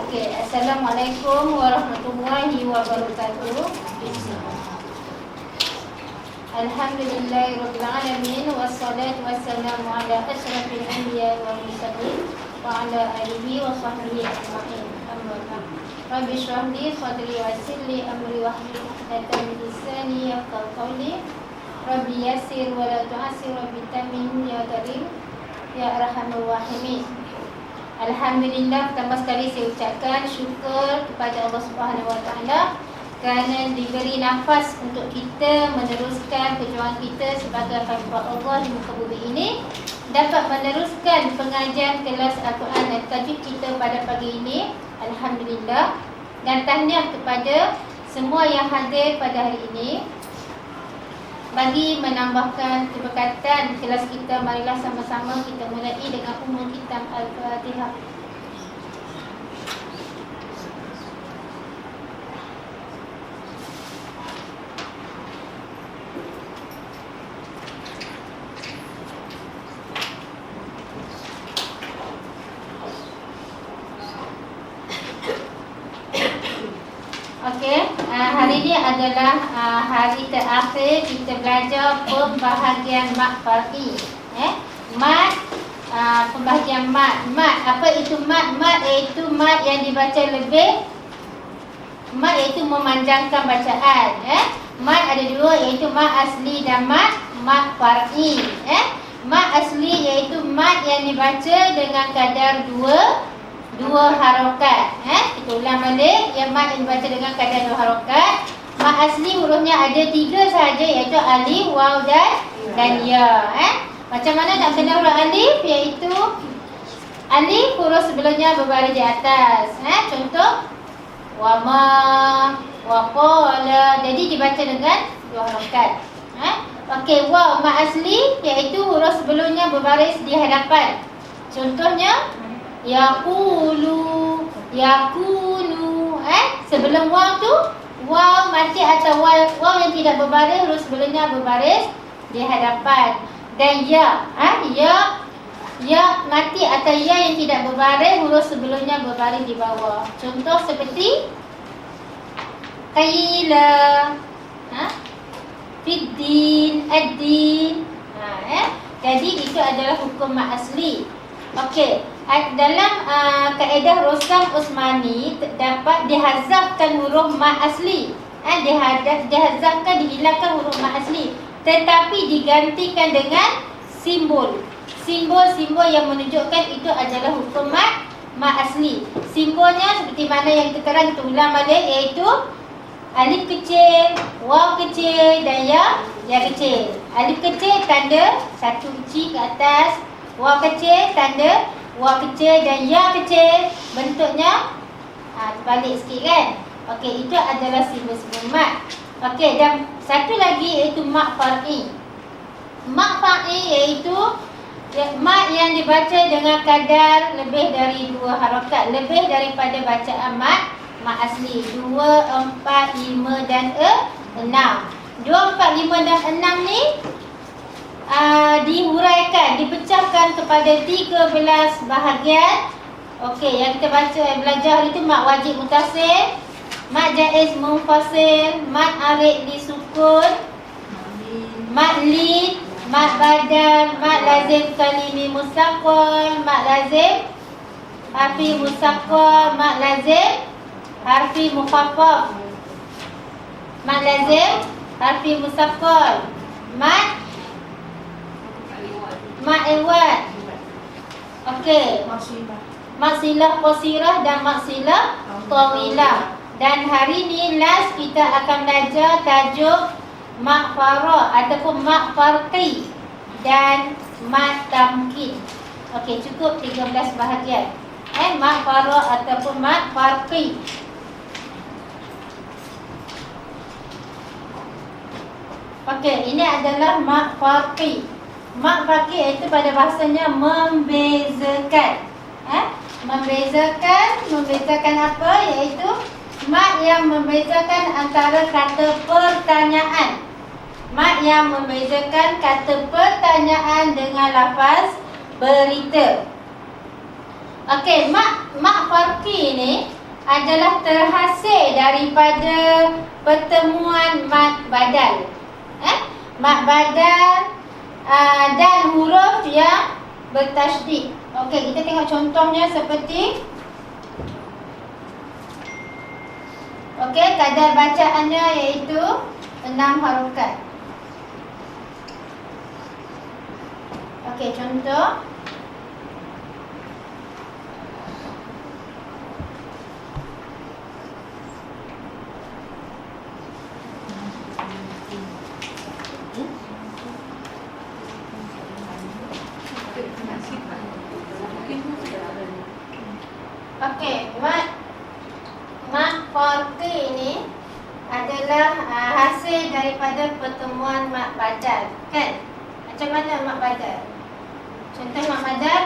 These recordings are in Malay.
Okey, Assalamualaikum warahmatullahi wabarakatuh. Alhamdulillahirabbil alamin wassalatu wassalamu ala asyrafil anbiya'i wal mursalin wa ala alihi wa sahbihi ajma'in. Amma ba'd. Rabbi shrah li sadri wa yassir li amri wahlul 'uqdatam min lisani yafqahu qawli. Rabbi yassir wa la tu'assir, Rabbi tamim ya karim ya arhamar rahimin. Alhamdulillah, pertama sekali saya ucapkan syukur kepada Allah Subhanahu Wa Taala kerana diberi nafas untuk kita meneruskan perjuangan kita sebagai hamba Allah di muka bumi ini, dapat meneruskan pengajian kelas Al-Quran dan tajuk kita pada pagi ini. Alhamdulillah, dan tahniah kepada semua yang hadir pada hari ini. Bagi menambahkan keberkatan kelas kita, marilah sama-sama kita mulai dengan umum kitab Al-Fatihah. Okey, hari ini adalah hari terakhir kita belajar pembahagian mat far'i. Mat, pembahagian mat. Mat, apa itu mat? Mat iaitu mat yang dibaca lebih. Mat iaitu memanjangkan bacaan. Mat ada dua, iaitu mat asli dan mat far'i. Mat asli iaitu mat yang dibaca dengan kadar dua harokat. Kita ulang balik. Yang mat yang dibaca dengan kadar dua harokat. Mat asli hurufnya ada tiga sahaja, iaitu alif, waw dan ya. Macam mana nak kenal huruf alif? Iaitu alif huruf sebelumnya berbaris di atas. Contoh wama, waqala. Jadi dibaca dengan dua harokat. Okey, waw mat asli iaitu huruf sebelumnya berbaris di hadapan. Contohnya yaqulu, yakunu. Sebelum waw tu waw mati atau waw yang tidak berbaris, huruf sebelumnya berbaris di hadapan. Dan ya, ya mati atau ya yang tidak berbaris, huruf sebelumnya berbaris di bawah. Contoh seperti qila, fiddin, ad-din. Jadi itu adalah hukum mat asli. Okey, dalam kaedah Rostam Osmani dapat dihazafkan huruf mat asli. Dihazafkan, dihilangkan huruf mat asli, tetapi digantikan dengan simbol. Simbol-simbol yang menunjukkan itu adalah hukum mat asli. Simbolnya seperti mana yang kita terang, kita ulang balik, iaitu alif kecil, waw kecil dan ya kecil. Alif kecil tanda satu inci ke atas, waw kecil tanda waw kecil dan ya kecil. Bentuknya terbalik sikit kan. Okey, itu adalah simbol-simbol mat. Okey, dan satu lagi iaitu mat far'i. Mat far'i iaitu mat yang dibaca dengan kadar lebih dari dua harokat, lebih daripada bacaan mat asli. 2, 4, 5 dan 6. 2, 4, 5 dan 6 ni dihuraikan, dipecahkan kepada 13 bahagian. Okey, yang kita baca, belajar hari itu mat wajib mutasil, mat jaiz munfasil, mat arid disukun, mat lid, mat badal, mat lazim kalimi mustaqal, mat lazim harfi mustaqal, mat lazim harfi mukhaffaf, mat lazim harfi mustaqal, mat iwad. Okey, mat silah qasirah dan mat silah tawilah. Dan hari ni last kita akan belajar tajuk mat fara ataupun mat farqi dan mat tamkin. Okey, cukup 13 bahagian. Mat fara ataupun mat farqi. Okey, ini adalah mat farqi. Mat farqi iaitu pada bahasanya membezakan. Membezakan apa? Iaitu mat yang membezakan antara kata pertanyaan. Mat yang membezakan kata pertanyaan dengan lafaz berita. Okey, mak farqi ni adalah terhasil daripada pertemuan mad badal. Mad badal dan huruf yang bertasydid. Okey, kita tengok contohnya seperti kadar bacaannya iaitu 6 harokat. Okey, contoh. Okey, mat farqi ini adalah hasil daripada pertemuan mat badal, kan? Macam mana mat badal? Contoh mat badal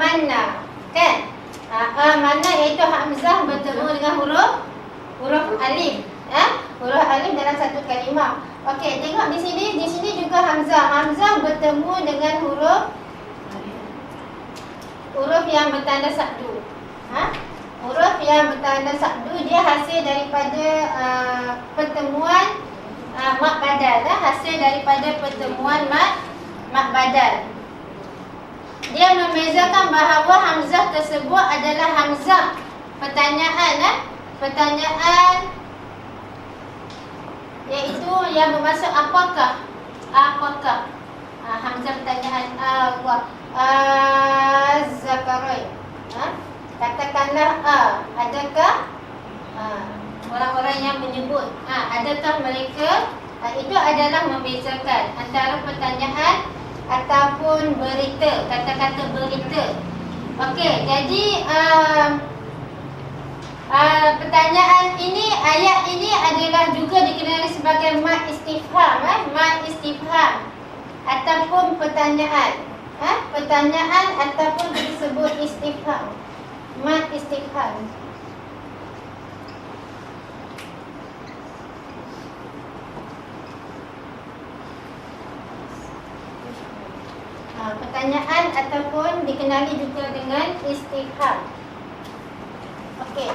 mana, kan? Mana iaitu hamzah bertemu dengan huruf alif, huruf alif dalam satu kalimah. Okey, tengok di sini juga hamzah bertemu dengan huruf yang bertanda sabdu. Huruf yang bertanda sabdu dia hasil daripada pertemuan mat badal, hasil daripada pertemuan mat badal. Dia membezakan bahawa hamzah tersebut adalah hamzah pertanyaan, iaitu yang bermaksud apakah. Hamzah pertanyaan Zakarai. Katakanlah adakah orang-orang yang menyebut adakah mereka, itu adalah membezakan antara pertanyaan ataupun berita, kata-kata berita. Okey, jadi pertanyaan ini, ayat ini adalah juga dikenali sebagai mat istifham, ataupun pertanyaan. Pertanyaan ataupun disebut istifham, mat istifham. Pertanyaan ataupun dikenali juga dengan istifham. Okey.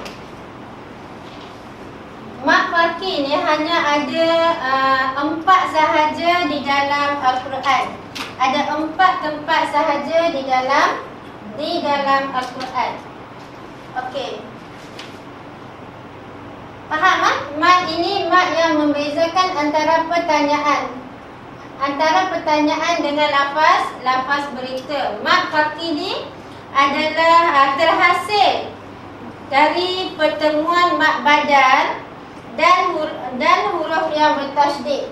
Mat farqi ni hanya ada 4 sahaja di dalam Al-Quran. Ada 4 tempat sahaja di dalam Al-Quran. Okey. Faham? Mat ini mat yang membezakan antara pertanyaan dengan lafaz berita. Mat farqi ni adalah terhasil dari pertemuan mat badal dan huruf yang bertasydid.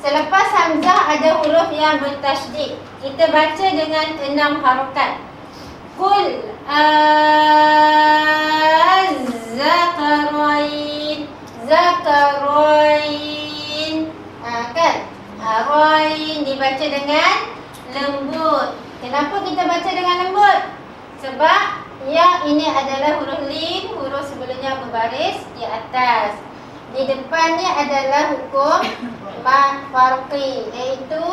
Selepas hamzah ada huruf yang bertasydid. Kita baca dengan 6 harokat. Qul zakarain. Kan? Rain dibaca dengan lembut. Kenapa kita baca dengan lembut? Sebab ya ini adalah huruf lin, huruf sebelumnya berbaris di atas. Di depannya adalah hukum mat farqi, iaitu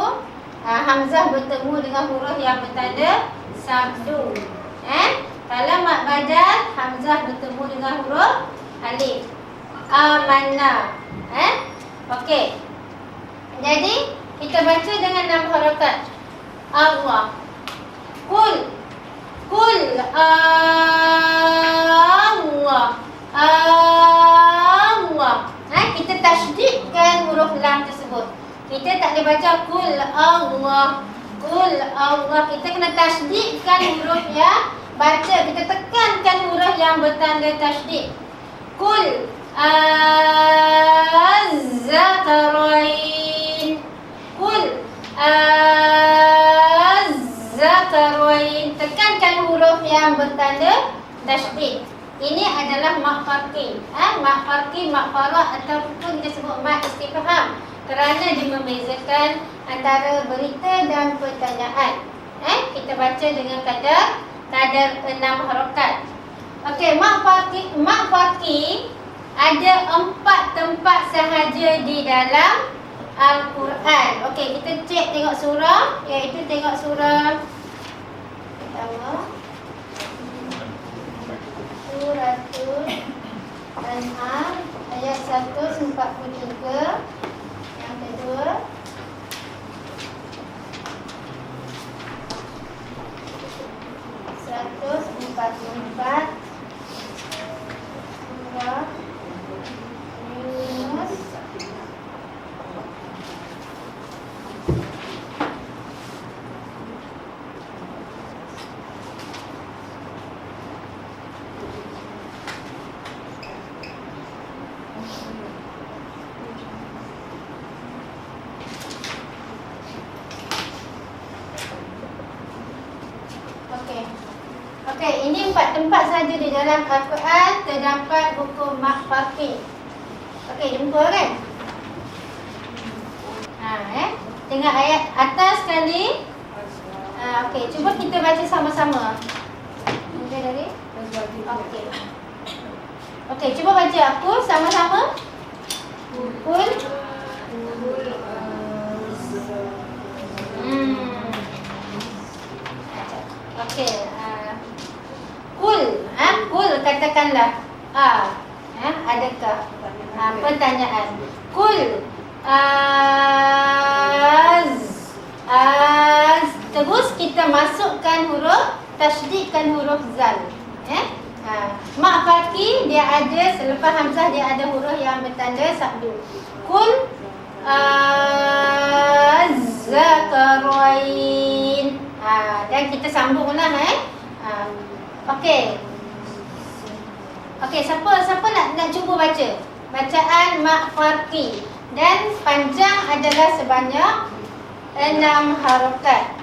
hamzah bertemu dengan huruf yang bertanda sabdu. Kalau mat badal, hamzah bertemu dengan huruf alif. Amanna. Okey. Jadi kita baca dengan 6 harakat. Allah. Qul Allah. Kita tasydidkan huruf lam tersebut. Kita tak boleh baca qul Allah. Kita kena tasydidkan huruf yang baca. Kita tekankan huruf yang bertanda tasydid. Qul az-zakarain. Qul az-zakarain. Tekankan huruf yang bertanda tasydid. Ini adalah mat farqi. Mat farqi, mat faraq ataupun kita sebut mat istifham, kerana dia membezakan antara berita dan pertanyaan. Kita baca dengan kadar 6 harakat. Okey, mat farqi ada 4 tempat sahaja di dalam Al-Quran. Okey, kita cek tengok surah, iaitu tengok surah pertama. Al-An'am ayat 143. Yang kedua Surah Yunus Okey, ini 4 tempat saja di dalam Al-Quran terdapat hukum makfaqi. Okey, jumpa kan? Tengok ayat atas sekali. Okey, cuba kita baca sama-sama. Mungkin dari? Okey. Okey, cuba baca aku sama-sama. Kul. Okey. Kul, kul katakanlah. Adakah? Pertanyaan. Kul terus kita masukkan huruf, tasydidkan huruf zal. Mak faqi dia ada selepas hamzah dia ada huruf yang bertanda sabdu. Kul zakarain. Dan kita sambunglah Okey. Okey, siapa nak cuba baca? Bacaan mak faqi dan panjang adalah sebanyak 6 harakat.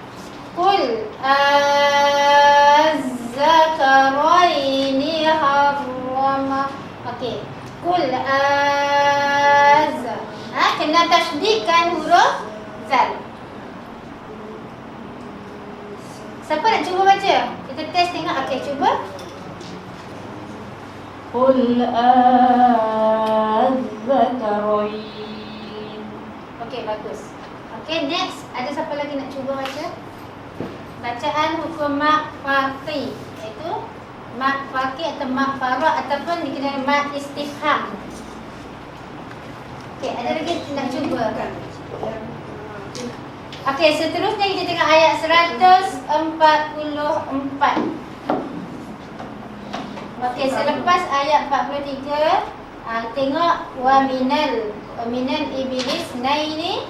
Qul az-zakaraini harrama. Okey. Qul kena tasydidkan huruf zal. Siapa nak cuba baca? Kita test tengok. Okey, cuba. Qul az-zakarain. Okey, bagus. Okey, next. Ada siapa lagi nak cuba baca? Bacaan hukum mak faqi, iaitu mak faqi atau mak faraq ataupun dikenali mak istifham. Okey, ada lagi nak cuba? Okey, seterusnya kita tengok ayat 144. Okey, selepas ayat 43, tengok wa minal iblis naini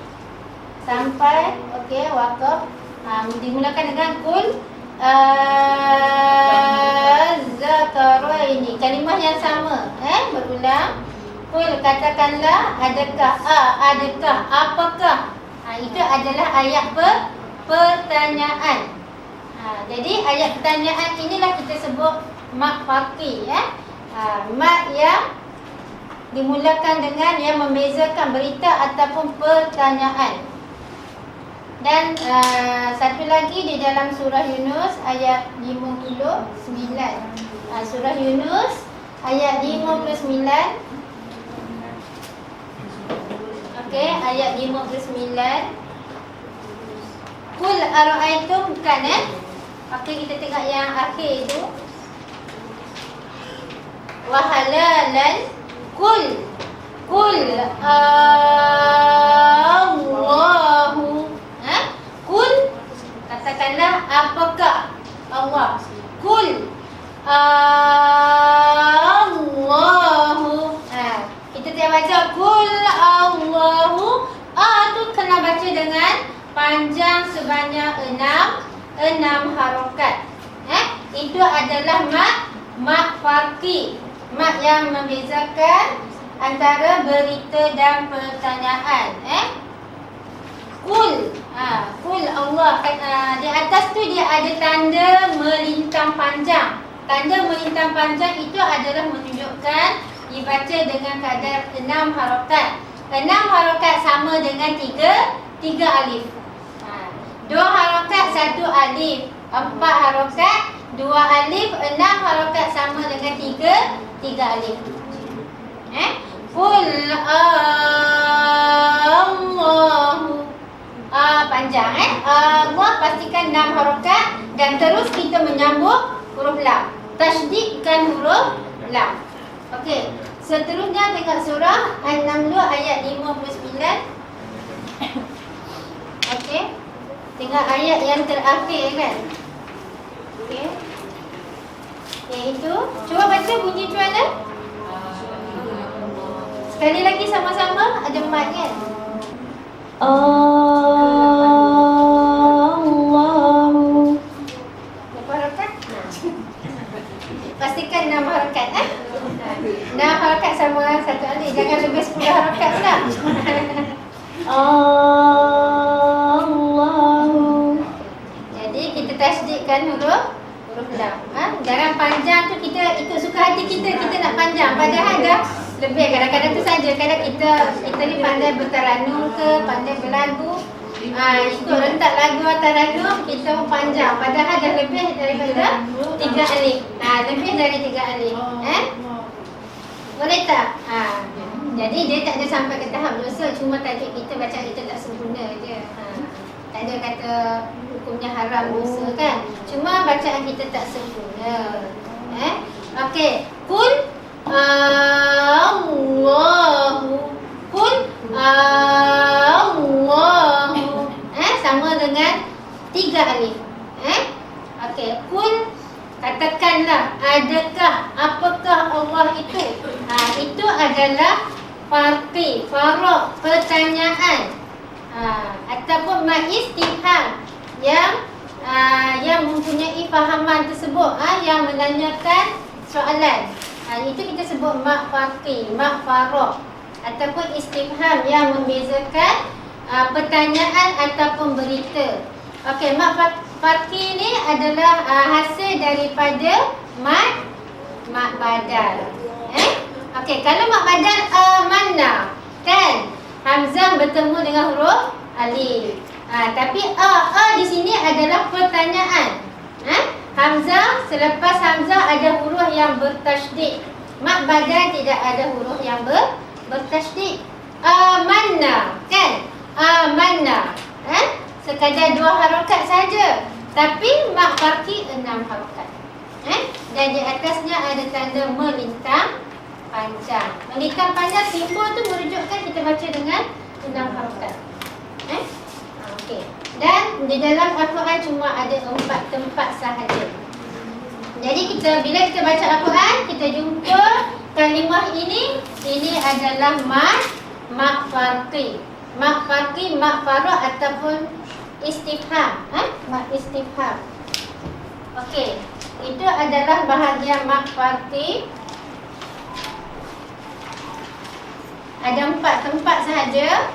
sampai okey waqaf. Dimulakan dengan kul az-zakaraini. Kalimah yang sama, berulang. Kul katakanlah adakah, apakah. Itu adalah ayat pertanyaan. Jadi ayat pertanyaan inilah kita sebut mak faqi, mak yang dimulakan dengan yang membezakan berita ataupun pertanyaan. Dan satu lagi di dalam surah Yunus ayat 59. Surah Yunus ayat 59. Okey, ayat 59. Qul ara'aytum kan? Okey, kita tengok yang akhir itu. Wa halalan qul Allahu. Qul katakanlah apakah Allah. Qul Allahu. Kita tidak baca qul Allahu. Tu kena baca dengan panjang sebanyak 6 harokat. Itu adalah mak faqi, mak yang membezakan antara berita dan pertanyaan. Qul Allah. Di atas tu dia ada tanda melintang panjang. Tanda melintang panjang itu adalah menunjukkan dibaca dengan kadar 6 harokat. 6 harokat sama dengan 3 alif. 2 harokat 1 alif. 4 harokat 2 alif. 6 harokat sama dengan 3 alif. Qul Allahu. Panjang Allah pastikan 6 harokat dan terus kita menyambung huruf lam. Tasydidkan huruf lam. Okey. Seterusnya tengok surah An-Naml ayat 59. Okey. Tengok ayat yang terakhir kan. Okey. Iaitu, cuba baca bunyi macam mana? Sekali lagi sama-sama, ada mat kan? Allahu. Berapa harakat? Pastikan 6 harakat 6 harakat sama satu alif. Jangan lebih 10 harakat pula. Allahu. Jadi kita tasdidkan huruf lam. Jangan panjang tu kita ikut suka hati kita nak panjang. Padahal dah lebih. Kadang-kadang tu saja. Kadang kita ni pandai bertaranum ke, pandai berlagu. Ikut rentak lagu atau taranum kita pun panjang. Padahal dah lebih daripada 3 alif. Lebih dari 3 alif. Boleh tak? Jadi dia tak ada sampai ke tahap dosa. Cuma tajuk kita bacaan kita tak sempurna je. Tak ada kata hukumnya haram dosa kan. Cuma bacaan kita tak sempurna. Okey. Kul Allahu. Kul Allahu. Sama dengan 3 alif. Okey. Kul, katakanlah, adakah, apakah Allah itu? Itu adalah farqi, faraq, pertanyaan. Ataupun istifham yang mempunyai fahaman tersebut, yang menanyakan soalan. Itu kita sebut mak farqi, mak faraq, ataupun istifham yang membezakan pertanyaan ataupun berita. Okey, mak farqi ni adalah hasil daripada mat badal. Okey, kalau mak badal mana kan hamzah bertemu dengan huruf alif. Tapi di sini adalah pertanyaan. Hamzah, selepas hamzah ada huruf yang bertasydid. Mak badal tidak ada huruf yang bertasydid. Mana kan? Mana. Sekadar 2 harakat saja. Tapi mak farqi 6 harakat. Dan di atasnya ada tanda melintang panjang. Melintang panjang, simbol tu merujukkan kita baca dengan 6 harakat. Okey. Dan di dalam Al-Quran cuma ada 4 tempat sahaja. Jadi bila kita baca Al-Quran, kita jumpa kalimah ini adalah mak farqi. Mak farqi, mak faraq ataupun istifham. Mak istifham. Okey. Itu adalah bahagian mak farqi. Ada 4 tempat sahaja.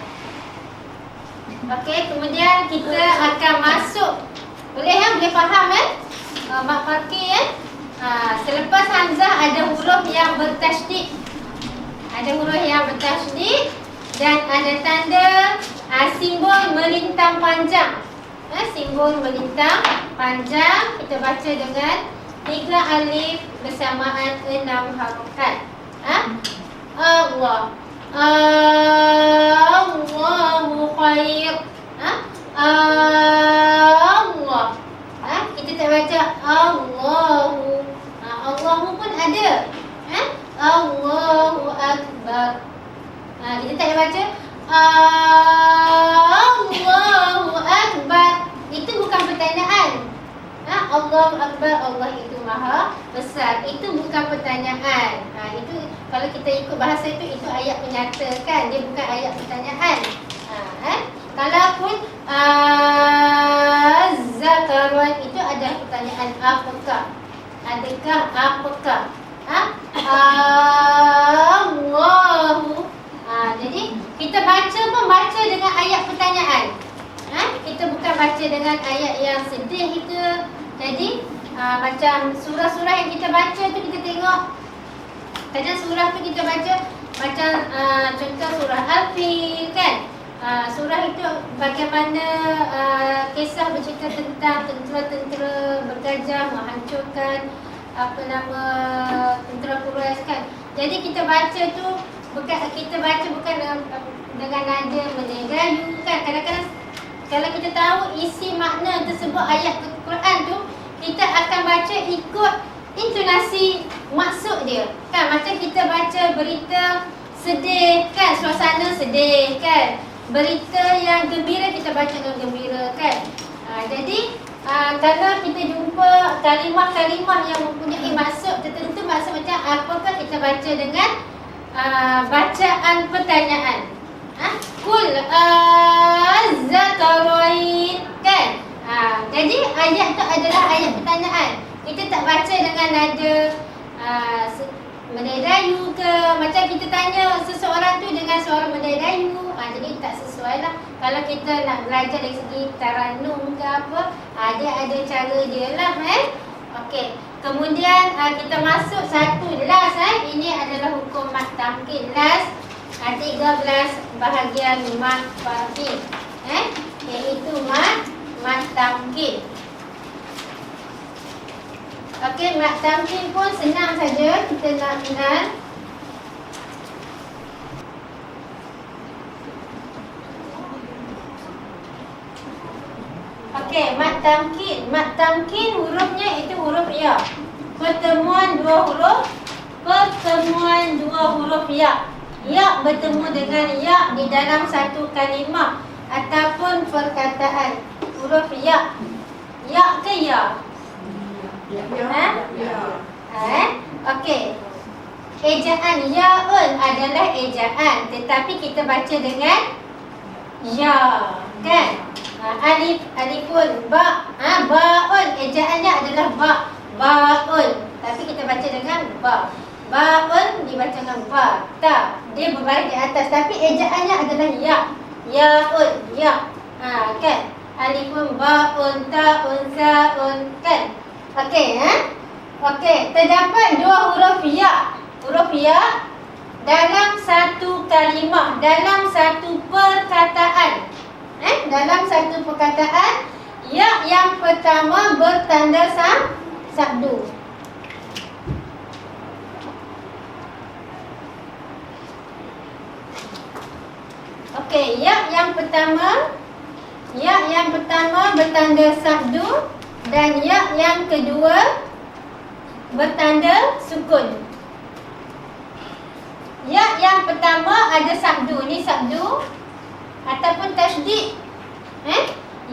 Okey, kemudian kita akan masuk. Boleh boleh faham mak farqi selepas hamzah ada huruf yang bertasydid. Ada huruf yang bertasydid dan ada tanda simbol melintang panjang. Simbol melintang panjang kita baca dengan 3 alif bersamaan 6 harakat. Allah. Allahu khair. Allah. Kita tak baca Allahu. Allahu pun ada. Allahu akbar. Kita tak baca Allahu akbar. Itu bukan pertanyaan. Allahu akbar, Allah itu maha besar. Itu bukan pertanyaan. Itu kalau kita ikut bahasa itu ayat menyatakan, dia bukan ayat pertanyaan. Kalau pun zakaran itu ada pertanyaan apakah? Adakah, apakah? Allahu. Jadi kita baca pun baca dengan ayat pertanyaan. Kita bukan baca dengan ayat yang sedih itu. Jadi macam surah-surah yang kita baca tu kita tengok. Kadang surah tu kita baca macam contoh surah Al-Fil kan. Surah itu bagaimana kisah bercerita tentang tentera-tentera bergajah menghancurkan tentera Quraisy kan. Jadi kita baca tu bukan dengan nada menerayu kan. Kadang-kadang kalau kita tahu isi makna tersebut ayat Quran tu, kita akan baca ikut intonasi maksud dia. Kan macam kita baca berita sedih kan, suasana sedih kan. Berita yang gembira kita baca dengan gembira kan. Jadi kalau kita jumpa kalimah-kalimah yang mempunyai maksud tertentu, maksud macam apakah kita baca dengan bacaan pertanyaan. Kul az-zakarain kan. Jadi ayat tu adalah ayat pertanyaan. Kita tak baca dengan nada Melayu ke, macam kita tanya seseorang tu dengan suara Melayu, jadi tak sesuai lah. Kalau kita nak belajar dari segi taranum ke apa, dia ada cara dia lah. Okey, kemudian kita masuk satu last. Ini adalah hukum mat tamkin last, 13 bahagian mat fahim, iaitu mat tamkin. Okey, mat tamkin pun senang saja kita nak kenal. Okey, mat tamkin. Mat tamkin hurufnya itu huruf ya. Pertemuan dua huruf ya. Ya bertemu dengan ya di dalam satu kalimah ataupun perkataan. Huruf ya. Ya ke ya? Okey. Ejaan ya'un adalah ejaan, tetapi kita baca dengan ya, kan? Alifun ba, ba'un ejaannya adalah ba'un, tapi kita baca dengan ba. Ba'un dibaca dengan ba. Ta, dia berbaris di atas, tapi ejaannya adalah ya. Ya'un, ya. Kan? Alifun ba'un ta'un sa'un, kan? Okey, Okey, terdapat dua huruf ya. Huruf ya dalam satu kalimah, dalam satu perkataan. Dalam satu perkataan, ya yang pertama bertanda sabdu. Okey, ya yang pertama bertanda sabdu. Dan ya yang kedua bertanda sukun. Ya yang pertama ada sabdu, ni sabdu ataupun tasydid.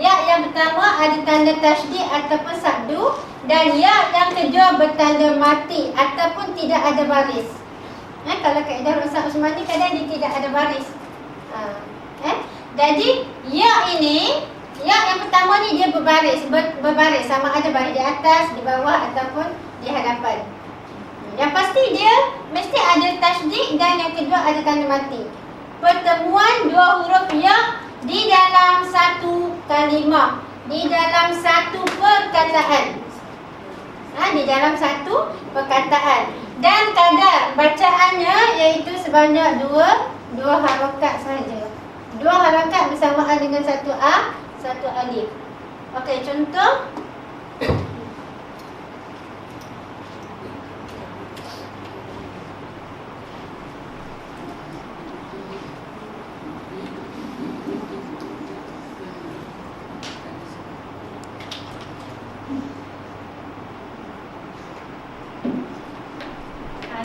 Ya yang pertama ada tanda tasydid ataupun sabdu. Dan ya yang kedua bertanda mati ataupun tidak ada baris. Kalau kaedah Rosak Usmani kadang dia tidak ada baris. Jadi ya ini, ya yang pertama ni dia berbaris sama ada baris di atas, di bawah ataupun di hadapan. Yang pasti dia mesti ada tasydid dan yang kedua ada tanda mati. Pertemuan dua huruf ya di dalam satu kalimah, di dalam satu perkataan. Di dalam satu perkataan. Dan kadar bacaannya iaitu sebanyak dua harakat sahaja. Dua harakat bersamaan dengan satu alif. Okey, contoh.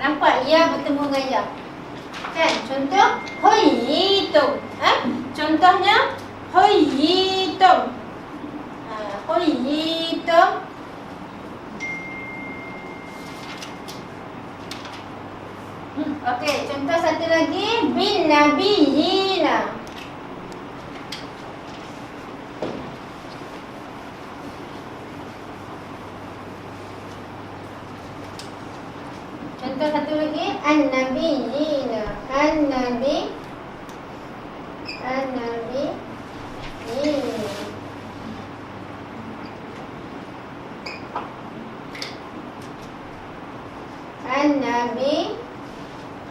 Nampak ya bertemu dengan ya. Kan? Contoh hoyitum. Contohnya hoyitum. Hoyitum. Okey, contoh satu lagi bin nabiyina. Contoh satu lagi an-nabiyina. An-nabiyina.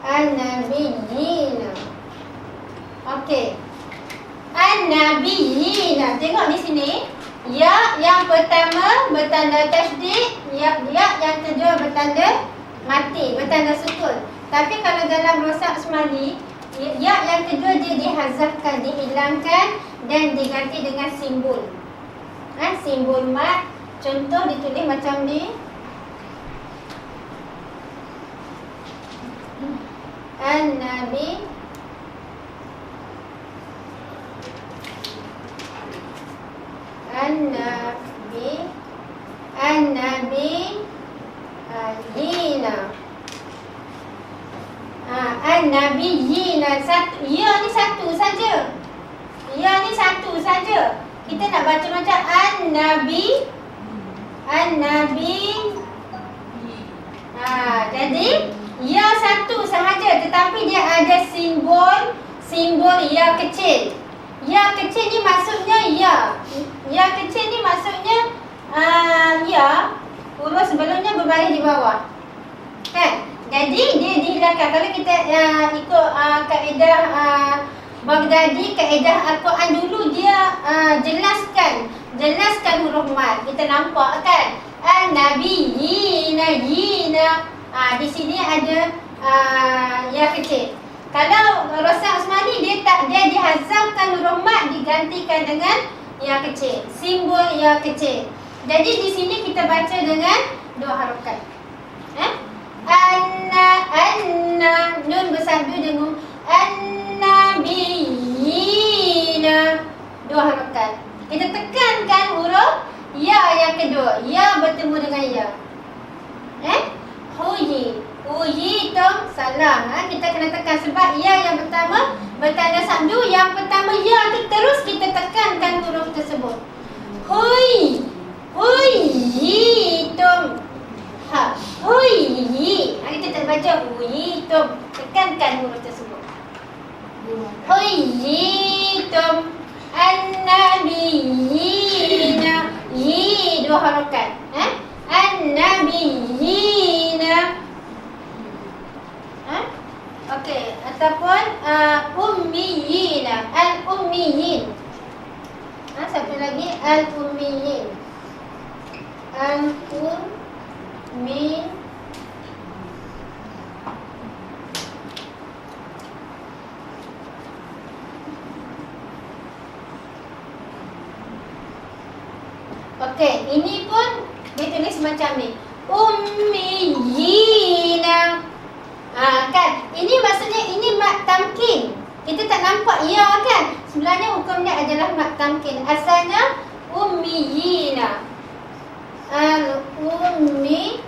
An-nabiyina. Okey. An-nabiyina. Tengok di sini. Ya yang pertama bertanda tasydid, ya yang kedua bertanda mati, bertanda sukun. Tapi kalau dalam Rosak Usmani, ya yang kedua dia dihazafkan, dihilangkan dan diganti dengan simbol. Simbol mat. Contoh ditulis macam ni. An-Nabi An-Nabiyina. An-Nabiyina. Ya ni satu saja. Ya ni satu saja. Kita nak baca macam An-Nabi. Jadi ya satu sahaja, tetapi dia ada simbol ya kecil. Ya kecil ni maksudnya ya. Ya kecil ni maksudnya ya huruf sebelumnya berbaris di bawah. Kan? Jadi dia dihilangkan. Kalau kita ikut kaedah Baghdadi, kaedah Al-Quran dulu, dia jelaskan huruf mat. Kita nampak kan? An-Nabiyina, yina. Di sini ada ya kecil. Kalau Rostam Osmani dia dihazafkan huruf mat, digantikan dengan ya kecil, simbol ya kecil. Jadi di sini kita baca dengan dua harakat. Anna nun bersabdu dengan An-Nabiyina, dua harakat. Kita tekankan huruf ya yang kedua. Ya bertemu dengan ya. Huyi tu salah. Kita kena tekan sebab ya yang pertama bertanda sabdu, yang pertama ya tu terus kita tekankan huruf tersebut. Huyi tu. Huyi. Kita tak baca huyi tu. Tekankan huruf tersebut. Huyi tu. An-Nabiyina. Yi dua harakat. An-Nabiyina. Okey, ataupun ummiyina, al-ummiyin. Satu lagi al-ummiyin. Al-ummi. Okey, ini pun ditulis macam ni. Ummiyina. Kan? Ini maksudnya ini mat tamkin. Kita tak nampak ya kan? Sebenarnya hukumnya adalah mat tamkin. Asalnya ummiyina. Al-ummi.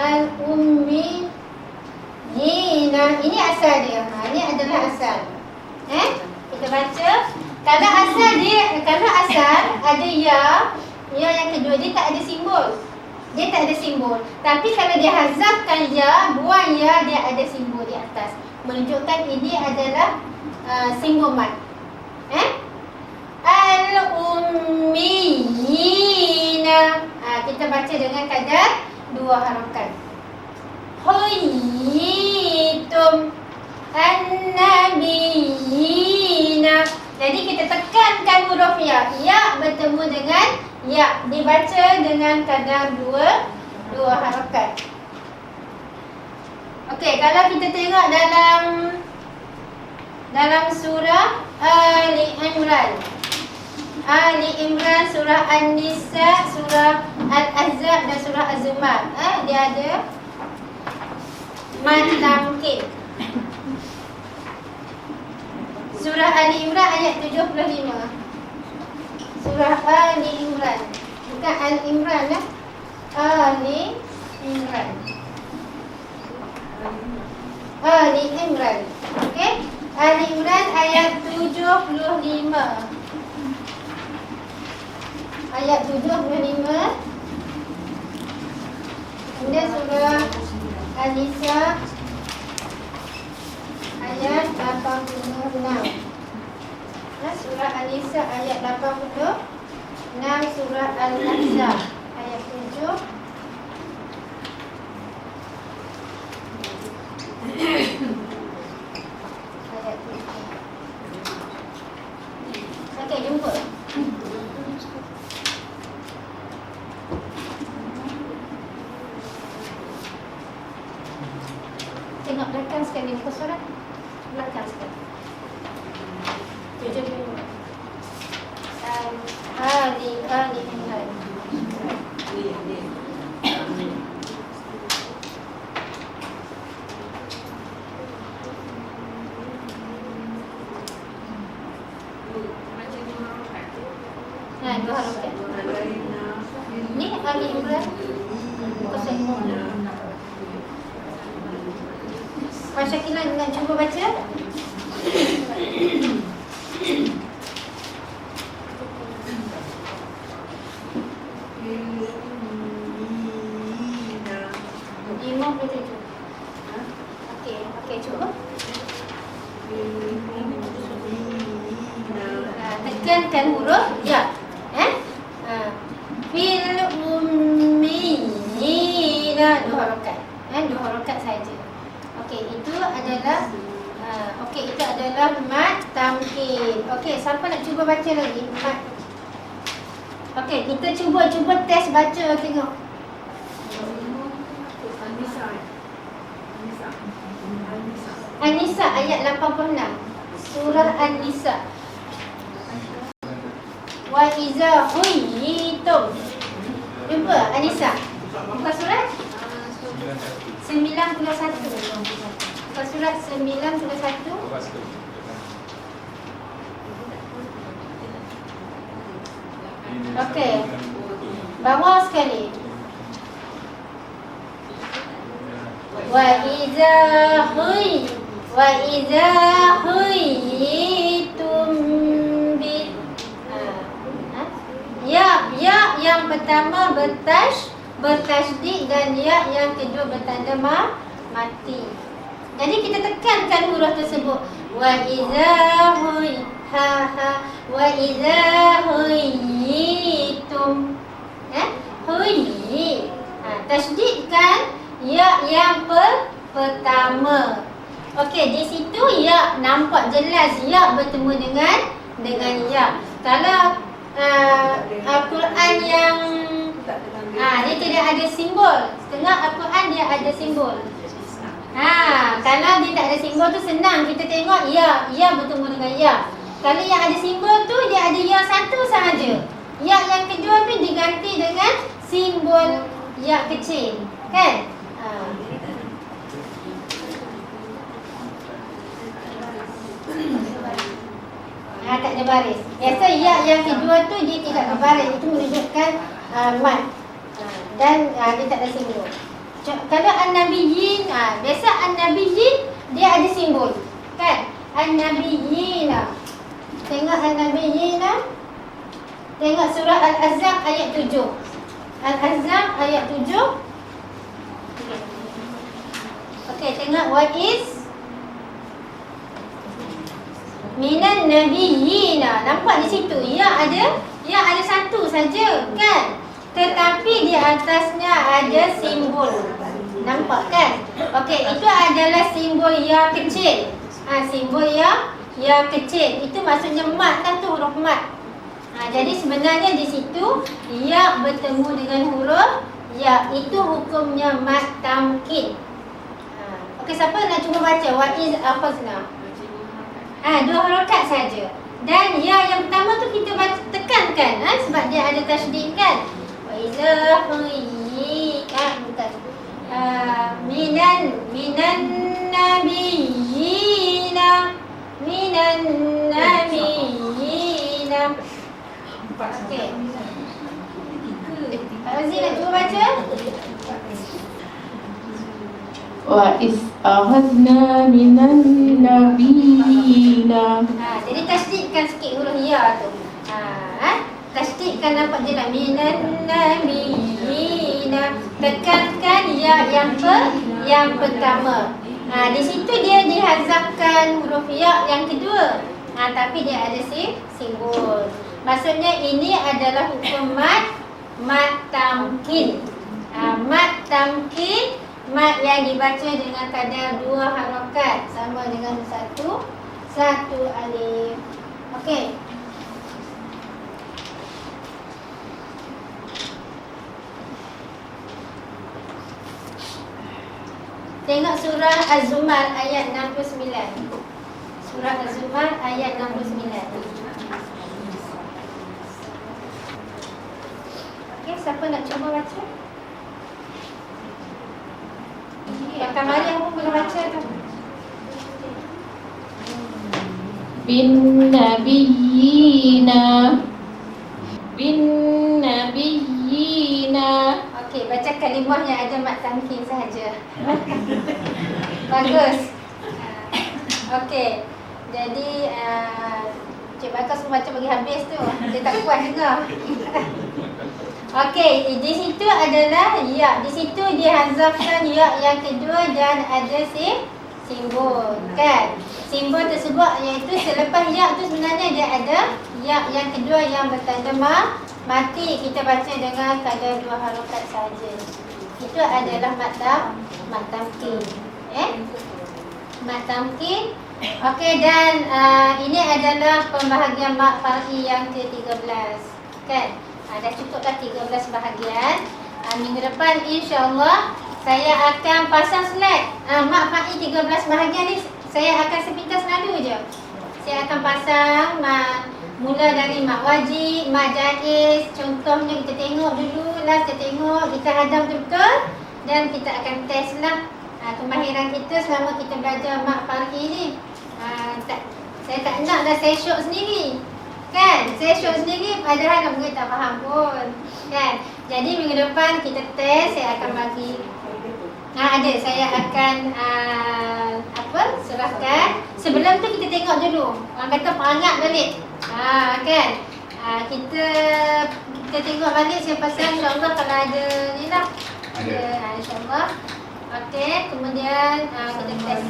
Al-ummiyina. Ini asal dia. Ini adalah asal. Kita baca. Kalau asal ada ya yang kedua, dia tak ada simbol. Tapi kalau dia hazafkan ya, buang ya, dia ada simbol di atas, menunjukkan ini adalah simbol mat. Al-ummiyina. Kita baca dengan kadar dua harakat. Huyitum an-nabiyina. Jadi kita tekankan huruf ya. Ya bertemu dengan ya, dibaca dengan kadar dua harakat. Okey, kalau kita tengok dalam surah Ali Imran, surah An-Nisa, surah Al-Ahzab dan surah Az-Zumar, dia ada mat tamkin. Surah Ali Imran ayat 75. Surah Ali Imran, bukan Al-Imran lah. Ali Imran. Okey, Ali Imran ayat 75. Ayat 75. Kemudian surah An-Nisa ayat 86. Surah An-Nisa ayat 86, surah Al-Ahzab ayat 7. Ayat 7. Okey, jumpa. Tengok belakang sekali, muka surat belakang sekali. 75. Ali Imran. Dua harokat. Ni Ali Imran. Pak Syakila nak cuba baca? Imam boleh tuju. Okey, cuba. Tekankan huruf ya. Fil ummiyina, dua harokat. Dua harokat saja. Okey, itu adalah itu adalah mat tamkin. Okey, siapa nak cuba baca lagi? Mat. Okey, kita cuba test baca tengok. An-Nisa ayat 86. Surah An-Nisa. Wa iza huyitum. Jumpa An-Nisa. Buka surat 91. Buka surat 91. Okey. Bawah sekali. Wa iza huyitum bi. Ya yang pertama bertasydid dan ya yang kedua bertanda mati. Jadi kita tekankan huruf tersebut. Wa iza huyitum. Huyi. Tasydidkan ya yang pertama. Okey, di situ ya nampak jelas ya bertemu dengan ya. Kalau Al-Quran yang dia tidak ada simbol. Setengah Al-Quran dia ada simbol. Kalau dia tak ada simbol tu senang kita tengok ya bertemu dengan ya. Kalau yang ada simbol tu dia ada ya satu sahaja. Ya yang kedua tu diganti dengan simbol ya kecil, kan? Tak ada baris. Biasa ya yang kedua tu dia tidak berbaris. Itu menunjukkan mat. Dan dia tak ada simbol. Kalau An-Nabiyyin, biasa An-Nabiyyin dia ada simbol, kan? An-Nabiyyin. Tengok An-Nabiyyin. Tengok surah Al-Ahzab ayat 7. Al-Ahzab ayat 7. Okey, tengok what is minan nabiyyina. Nampak di situ ya ada satu saja, kan? Tetapi di atasnya ada simbol. Nampak, kan? Okey, itu adalah simbol ya kecil. Simbol ya kecil. Itu maksudnya mat kan, tu huruf mat. Jadi sebenarnya di situ ya bertemu dengan huruf ya, itu hukumnya mat tamkin. Okey, siapa nak cuba baca wa iz akhazna? Dua harakat saja. Dan ya yang pertama tu kita tekankan sebab dia ada tasydid, kan? Wa iza bukan. Minan nabiyyina. Okey. Azzi nak cuba baca? Wa is akhadna minan nabiyina. Jadi tasydidkan sikit huruf ya tu. Tasydidkan, nampak je lah minan nabiyina. Tekankan ya yang pertama. Di situ dia dihazafkan huruf ya yang kedua. Tapi dia ada simbol. Maksudnya ini adalah hukum mat tamkin. Mat tamkin, mat yang dibaca dengan kadar dua harakat sama dengan satu alif. Okey. Tengok surah Az-Zumar ayat 69. Surah Az-Zumar ayat 69. Okey, siapa nak cuba baca? Kakak Mariam pun boleh baca tu. Bin nabiyina bin nabiyina. Okey, baca kalimah yang ada mat tamkin sahaja. Bagus. Okey. Jadi Cik Bakas membaca bagi habis tu. Dia tak kuat dengar. Okey, di situ adalah ya. Di situ dihazafkan ya yang kedua dan ada simbol, kan? Simbol tersebut iaitu selepas ya tu sebenarnya dia ada ya yang kedua yang bertanda mati. Kita baca dengan kadar 2 harakat saja. Itu adalah mat tamkin. Mat tamkin. Okey, dan ini adalah pembahagian mat far'i yang ke-13. Kan? Dah cukuplah 13 bahagian. Minggu depan insya-Allah saya akan pasang slide. Mat far'i 13 bahagian ni saya akan sepintas lalu je. Saya akan pasang mula dari mat wajib, mat jaiz. Contohnya kita tengok dulu lah, kita tengok, kita hadam betul dan kita akan test lah kemahiran kita selama kita belajar mat far'i ni. Saya tak nak dah saya syok sendiri. Kan? Saya syok sendiri padahal mungkin tak faham pun. Kan? Jadi minggu depan kita test, saya akan bagi saya akan serahkan. Sebelum tu kita tengok dulu. Orang kata perangat balik. Kan? Kita tengok balik saya pasal insya-Allah kalau ada ni lah. Ada insya-Allah. Okey, kemudian kita test.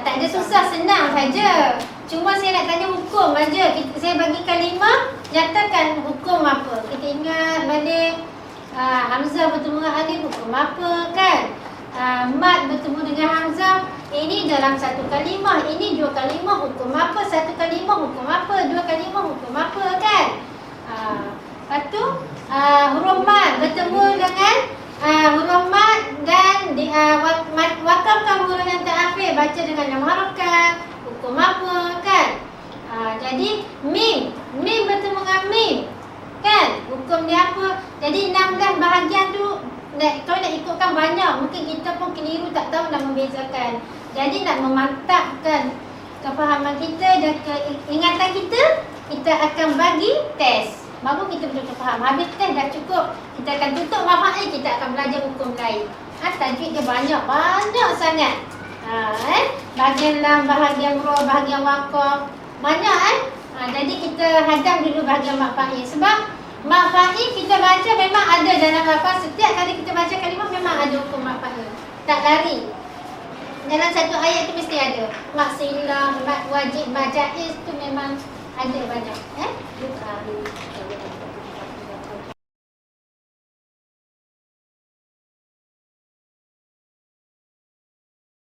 Tak ada susah, senang saja. Cuma saya nak tanya hukum aja. Saya bagi kalimah, nyatakan hukum apa. Kita ingat balik Hamzah bertemu dengan Alif hukum apa, kan? Mat bertemu dengan Hamzah, ini dalam satu kalimah, ini 2 kalimah hukum apa, 1 kalimah hukum apa, 2 kalimah hukum apa, kan? Lepas tu huruf mat bertemu dengan huruf mat dan wakamkan huruf yang terakhir baca dengan yang harakat hukum apa, kan? Jadi mim bertemu dengan mim, kan? Hukum dia apa? Jadi 16 bahagian tu kalau nak ikutkan banyak, mungkin kita pun keliru tak tahu nak membezakan. Jadi nak memantapkan kefahaman kita dan keingatan kita akan bagi test. Baru kita betul-betul faham. Habis test dah cukup, kita akan tutup mahfa'il, kita akan belajar hukum lain. Tajwid dia banyak sangat. Bahagian lam, bahagian roh, bahagian waqaf, banyak jadi kita hadam dulu bahagian mahfa'il. Sebab mahfa'il kita baca memang ada dalam lafaz. Setiap kali kita baca kalimah memang ada hukum mahfa'il. Tak lari. Dalam satu ayat tu mesti ada. Mat silah, mat wajib, mat jaiz tu memang ada banyak.